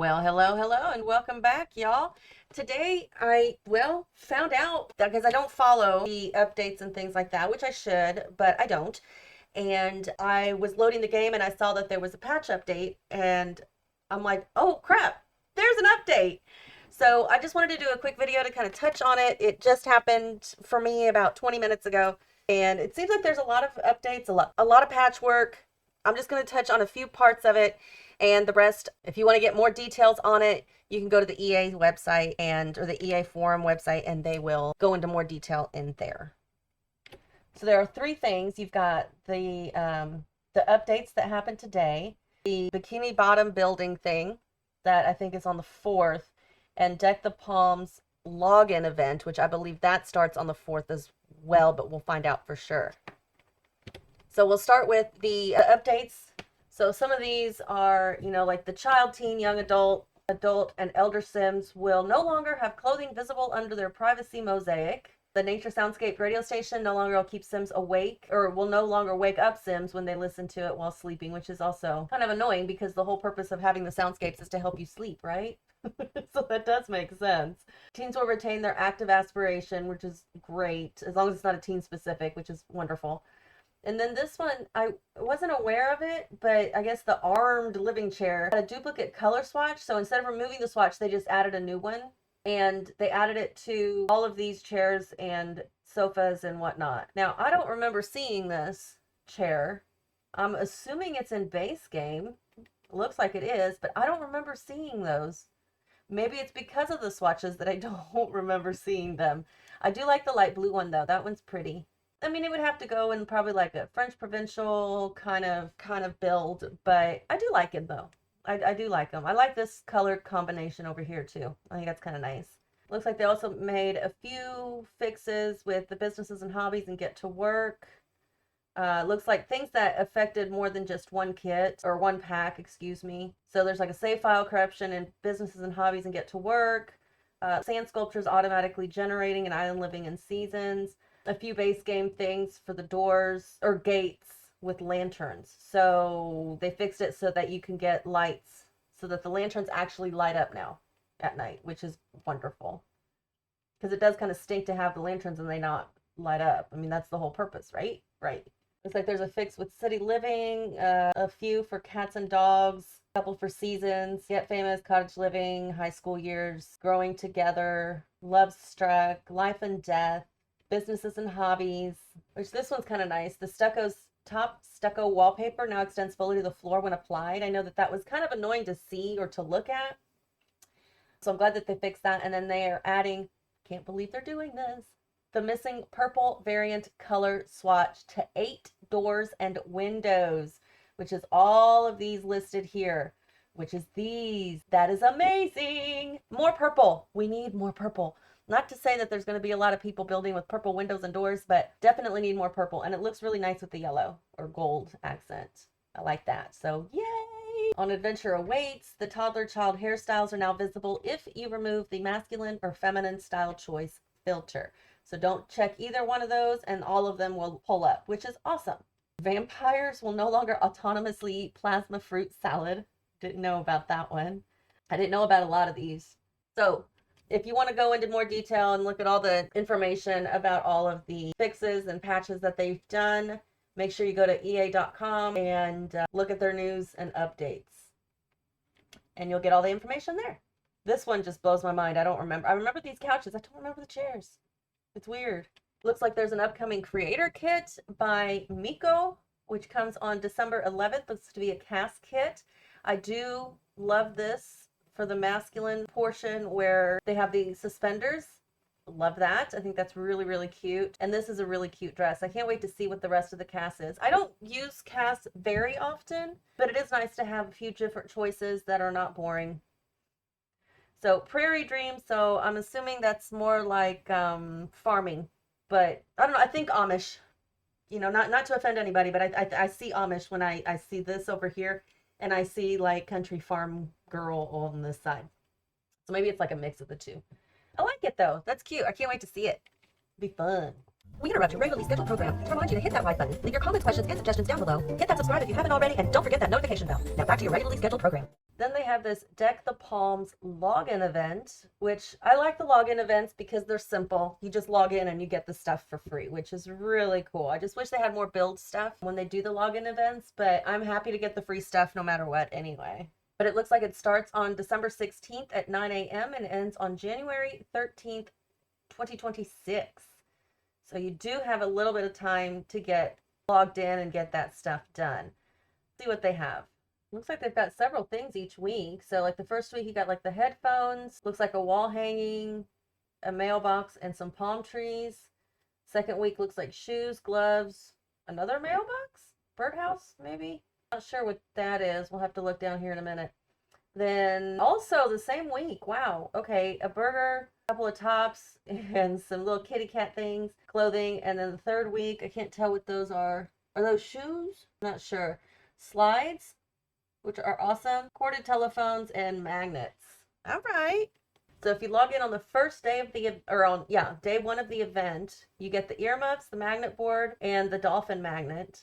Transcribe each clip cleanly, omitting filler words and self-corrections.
Well, hello, and welcome back, y'all. Today, found out that because I don't follow the updates and things like that, which I should, but I don't. And I was loading the game and I saw that there was a patch update, and I'm like, oh crap, there's an update. So I just wanted to do a quick video to kind of touch on it. It just happened for me about 20 minutes ago, and it seems like there's a lot of updates, a lot of patchwork. I'm just going to touch on a few parts of it, and the rest, if you want to get more details on it, you can go to the EA website or the EA forum website, and they will go into more detail in there. So there are three things. You've got the updates that happened today, the Bikini Bottom building thing that I think is on the 4th, and Deck the Palms login event, which I believe that starts on the 4th as well, but we'll find out for sure. So we'll start with the updates. So some of these are, like the child, teen, young adult, and elder Sims will no longer have clothing visible under their privacy mosaic. The Nature Soundscape radio station no longer will keep Sims awake, or will no longer wake up Sims when they listen to it while sleeping, which is also kind of annoying because the whole purpose of having the soundscapes is to help you sleep, right? So that does make sense. Teens will retain their active aspiration, which is great, as long as it's not a teen specific, which is wonderful. And then this one, I wasn't aware of it, but I guess the armed living chair had a duplicate color swatch. So instead of removing the swatch, they just added a new one. And they added it to all of these chairs and sofas and whatnot. Now, I don't remember seeing this chair. I'm assuming it's in base game. Looks like it is, but I don't remember seeing those. Maybe it's because of the swatches that I don't remember seeing them. I do like the light blue one, though. That one's pretty. I mean, it would have to go in probably like a French provincial kind of build, but I do like it though. I do like them. I like this color combination over here too. I think that's kind of nice. Looks like they also made a few fixes with the businesses and hobbies and get to work. Looks like things that affected more than just one kit or one pack, excuse me. So there's like a save file corruption in businesses and hobbies and get to work. Sand sculptures automatically generating in island living and seasons. A few base game things for the doors or gates with lanterns. So they fixed it so that you can get lights so that the lanterns actually light up now at night, which is wonderful. Because it does kind of stink to have the lanterns and they not light up. I mean, that's the whole purpose, right? Right. Looks like there's a fix with city living, a few for cats and dogs, a couple for seasons, Get Famous, cottage living, high school years, growing together, love struck, life and death, businesses and hobbies, which this one's kind of nice. The top stucco wallpaper now extends fully to the floor when applied. I know that was kind of annoying to see or to look at. So I'm glad that they fixed that. And then they are adding, can't believe they're doing this, the missing purple variant color swatch to 8 doors and windows, which is all of these listed here, which is these. That is amazing. More purple. We need more purple. Not to say that there's going to be a lot of people building with purple windows and doors, but definitely need more purple. And it looks really nice with the yellow or gold accent. I like that. So yay! On Adventure Awaits, the toddler child hairstyles are now visible if you remove the masculine or feminine style choice filter. So don't check either one of those and all of them will pull up, which is awesome. Vampires will no longer autonomously eat plasma fruit salad. Didn't know about that one. I didn't know about a lot of these. So if you want to go into more detail and look at all the information about all of the fixes and patches that they've done, make sure you go to ea.com and look at their news and updates. And you'll get all the information there. This one just blows my mind. I don't remember. I remember these couches. I don't remember the chairs. It's weird. Looks like there's an upcoming creator kit by Miko, which comes on December 11th. Looks to be a cast kit. I do love this for the masculine portion where they have the suspenders. Love that. I think that's really, really cute. And this is a really cute dress. I can't wait to see what the rest of the cast is. I don't use casts very often, but it is nice to have a few different choices that are not boring. So Prairie Dream. So I'm assuming that's more like farming, but I don't know. I think Amish, not to offend anybody, but I see Amish when I see this over here. And I see like country farm girl on this side. So maybe it's like a mix of the two. I like it though. That's cute. I can't wait to see it. It'll be fun. We interrupt your regularly scheduled program to remind you to hit that like button, leave your comments, questions, and suggestions down below, hit that subscribe if you haven't already, and don't forget that notification bell. Now back to your regularly scheduled program. Then they have this Deck the Palms login event, which I like the login events because they're simple. You just log in and you get the stuff for free, which is really cool. I just wish they had more build stuff when they do the login events, but I'm happy to get the free stuff no matter what anyway. But it looks like it starts on December 16th at 9 a.m. and ends on January 13th, 2026. So you do have a little bit of time to get logged in and get that stuff done. See what they have. Looks like they've got several things each week. So like the first week you got like the headphones, looks like a wall hanging, a mailbox, and some palm trees. Second week looks like shoes, gloves, another mailbox, birdhouse maybe. Not sure what that is. We'll have to look down here in a minute. Then also the same week, wow, okay, a burger, a couple of tops, and some little kitty cat things, clothing. And then the third week, I can't tell what those are. Are those shoes? Not sure. Slides, which are awesome, corded telephones, and magnets. All right. So if you log in on the first day of the, or on, yeah, day one of the event, you get the earmuffs, the magnet board, and the dolphin magnet.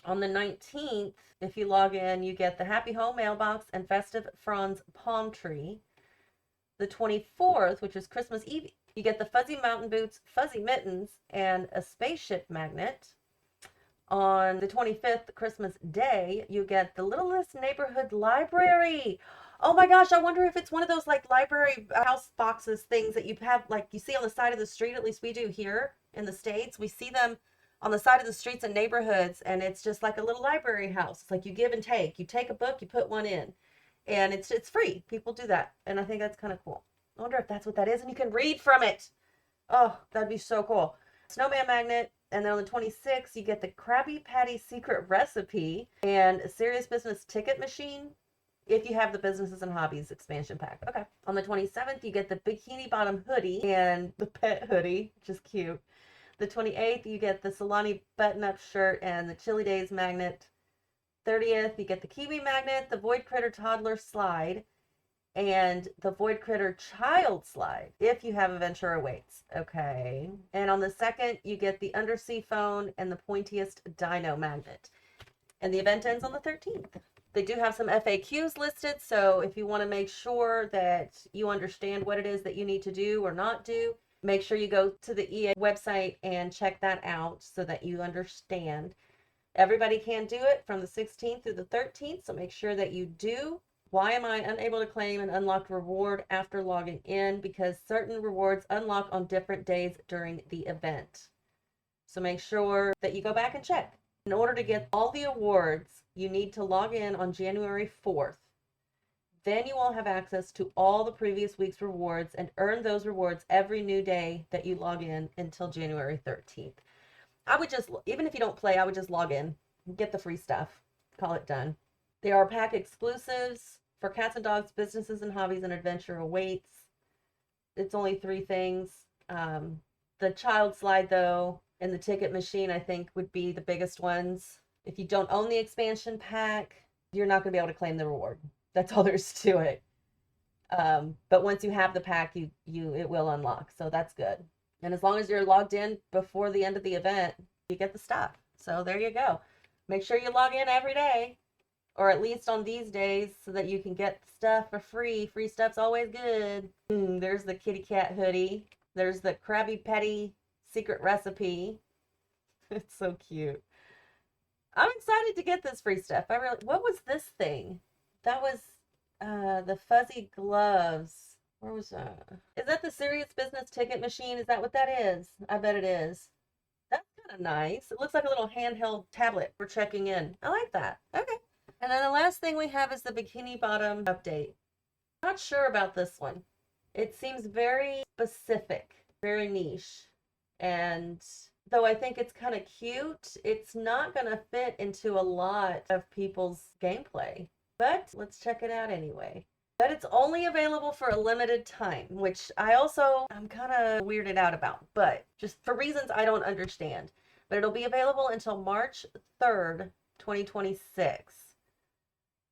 On the 19th, if you log in, you get the Happy Home mailbox and Festive Franz palm tree. The 24th, which is Christmas Eve, you get the fuzzy mountain boots, fuzzy mittens, and a spaceship magnet. On the 25th, Christmas Day, you get the Littlest Neighborhood Library. Oh my gosh, I wonder if it's one of those like library house boxes things that you have, like you see on the side of the street. At least we do here in the States. We see them on the side of the streets and neighborhoods, and it's just like a little library house. It's like you give and take. You take a book, you put one in, and it's free. People do that, and I think that's kind of cool. I wonder if that's what that is, and you can read from it. Oh, that'd be so cool. Snowman magnet. And then on the 26th, you get the Krabby Patty secret recipe and a Serious Business ticket machine if you have the Businesses and Hobbies expansion pack. Okay. On the 27th, you get the Bikini Bottom hoodie and the pet hoodie, which is cute. The 28th, you get the Solani button-up shirt and the Chili Days magnet. 30th, you get the Kiwi magnet, the Void Critter toddler slide, and the Void Critter child slide if you have a Ventura weights. Okay. And on the 2nd, you get the undersea phone and the pointiest dino magnet. And the event ends on the 13th. They do have some FAQs listed, so if you want to make sure that you understand what it is that you need to do or not do, make sure you go to the EA website and check that out so that you understand. Everybody can do it from the 16th through the 13th, so make sure that you do. Why am I unable to claim an unlocked reward after logging in? Because certain rewards unlock on different days during the event. So make sure that you go back and check. In order to get all the awards, you need to log in on January 4th. Then you will have access to all the previous week's rewards and earn those rewards every new day that you log in until January 13th. I would just, even if you don't play, I would just log in, get the free stuff, call it done. There are pack exclusives for Cats and Dogs, Businesses and Hobbies, and Adventure Awaits. It's only 3 things. The child slide, though, and the ticket machine, I think, would be the biggest ones. If you don't own the expansion pack, you're not going to be able to claim the reward. That's all there is to it. But once you have the pack, it will unlock. So that's good. And as long as you're logged in before the end of the event, you get the stuff. So there you go. Make sure you log in every day, or at least on these days, so that you can get stuff for free. Free stuff's always good. There's the kitty cat hoodie. There's the Krabby Patty secret recipe. It's so cute. I'm excited to get this free stuff. What was this thing? That was the fuzzy gloves. Where was that? Is that the Serious Business ticket machine? Is that what that is? I bet it is. That's kind of nice. It looks like a little handheld tablet for checking in. I like that. Okay. And then the last thing we have is the Bikini Bottom update. Not sure about this one. It seems very specific, very niche. And though I think it's kind of cute, it's not going to fit into a lot of people's gameplay. But let's check it out anyway. But it's only available for a limited time, which I'm kind of weirded out about, but just for reasons I don't understand. But it'll be available until March 3rd, 2026.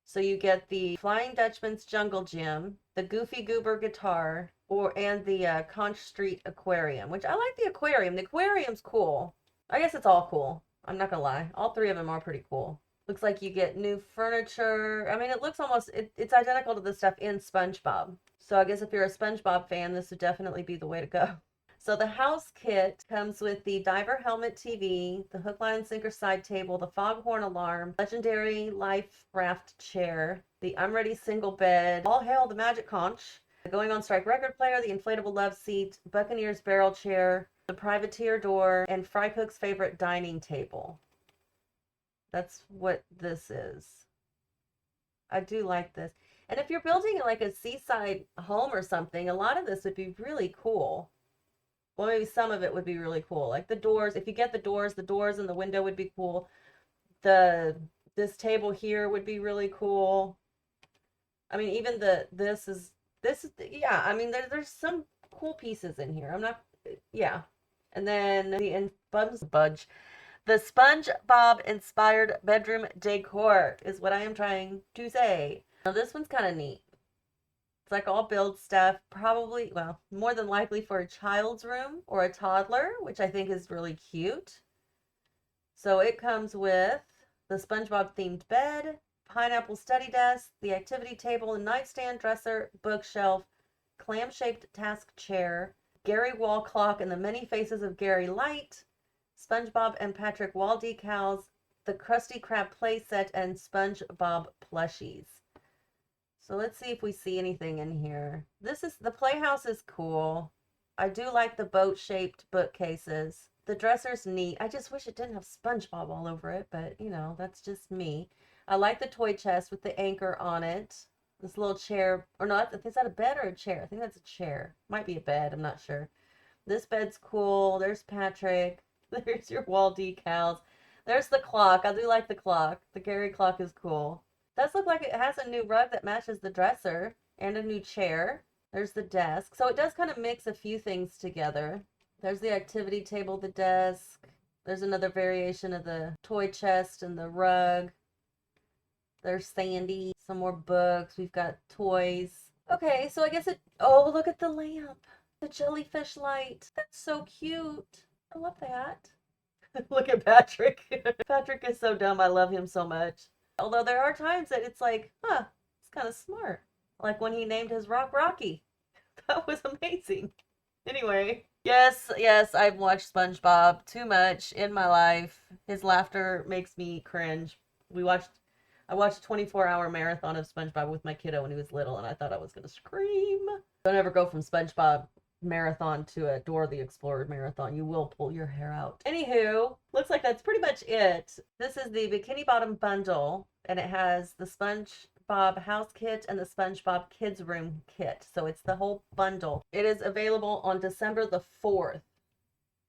So you get the Flying Dutchman's Jungle Gym, the Goofy Goober guitar, and the Conch Street Aquarium, which I like the aquarium. The aquarium's cool. I guess it's all cool. I'm not gonna lie. All 3 of them are pretty cool. Looks like you get new furniture. I mean, it looks almost, it's identical to the stuff in SpongeBob. So I guess if you're a SpongeBob fan, this would definitely be the way to go. So the house kit comes with the diver helmet TV, the hook, line, and sinker side table, the foghorn alarm, legendary life raft chair, the I'm Ready single bed, all hail the magic conch, the going on strike record player, the inflatable love seat, Buccaneer's barrel chair, the privateer door, and Fry Cook's favorite dining table. That's what this is. I do like this. And if you're building like a seaside home or something, a lot of this would be really cool. Well, maybe some of it would be really cool. Like the doors, if you get the doors and the window would be cool. This table here would be really cool. I mean, even this is yeah, I mean there's some cool pieces in here. I'm not yeah. And then the SpongeBob inspired bedroom decor is what I am trying to say. Now this one's kind of neat. It's like all build stuff, probably, well, more than likely for a child's room or a toddler, which I think is really cute. So it comes with the SpongeBob themed bed, pineapple study desk, the activity table, nightstand, dresser, bookshelf, clam-shaped task chair, Gary wall clock, and the many faces of Gary light, SpongeBob and Patrick wall decals, the Krusty Krab playset, and SpongeBob plushies. So let's see if we see anything in here. The playhouse is cool. I do like the boat-shaped bookcases. The dresser's neat. I just wish it didn't have SpongeBob all over it, but you know, that's just me. I like the toy chest with the anchor on it. This little chair, or not, is that a bed or a chair? I think that's a chair. Might be a bed, I'm not sure. This bed's cool. There's Patrick. There's your wall decals. There's the clock. I do like the clock. The Gary clock is cool. Does look like it has a new rug that matches the dresser and a new chair. There's the desk. So it does kind of mix a few things together. There's the activity table, the desk. There's another variation of the toy chest and the rug. There's Sandy, some more books. We've got toys. Okay, so I guess oh, look at the lamp. The jellyfish light. That's so cute. I love that. Look at Patrick. Patrick is so dumb. I love him so much. Although there are times that it's like, huh, it's kind of smart. Like when he named his rock Rocky. That was amazing. Anyway, yes, I've watched SpongeBob too much in my life. His laughter makes me cringe. I watched a 24-hour marathon of SpongeBob with my kiddo when he was little, and I thought I was going to scream. Don't ever go from SpongeBob marathon to a Dora the Explorer marathon. You will pull your hair out. Anywho, looks like that's pretty much it. This is the Bikini Bottom bundle, and it has the SpongeBob house kit and the SpongeBob kids room kit. So it's the whole bundle. It is available on December the 4th.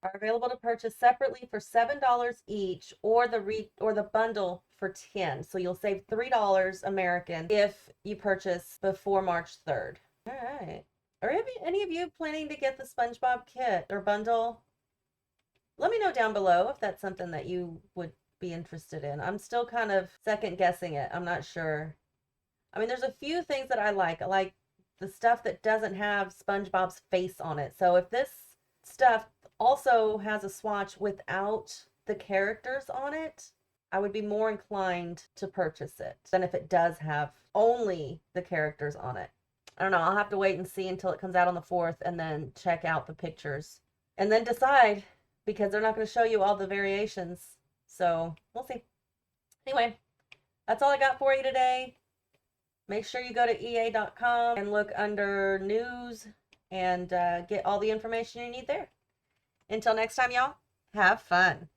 Are available to purchase separately for $7 each, or the bundle for $10. So you'll save $3 American if you purchase before March 3rd. All right. Are any of you planning to get the SpongeBob kit or bundle? Let me know down below if that's something that you would be interested in. I'm still kind of second guessing it. I'm not sure. I mean, there's a few things that I like. I like the stuff that doesn't have SpongeBob's face on it. So if this stuff also has a swatch without the characters on it, I would be more inclined to purchase it than if it does have only the characters on it. I don't know. I'll have to wait and see until it comes out on the 4th and then check out the pictures and then decide, because they're not going to show you all the variations. So we'll see. Anyway, that's all I got for you today. Make sure you go to ea.com and look under news and get all the information you need there. Until next time, y'all, have fun.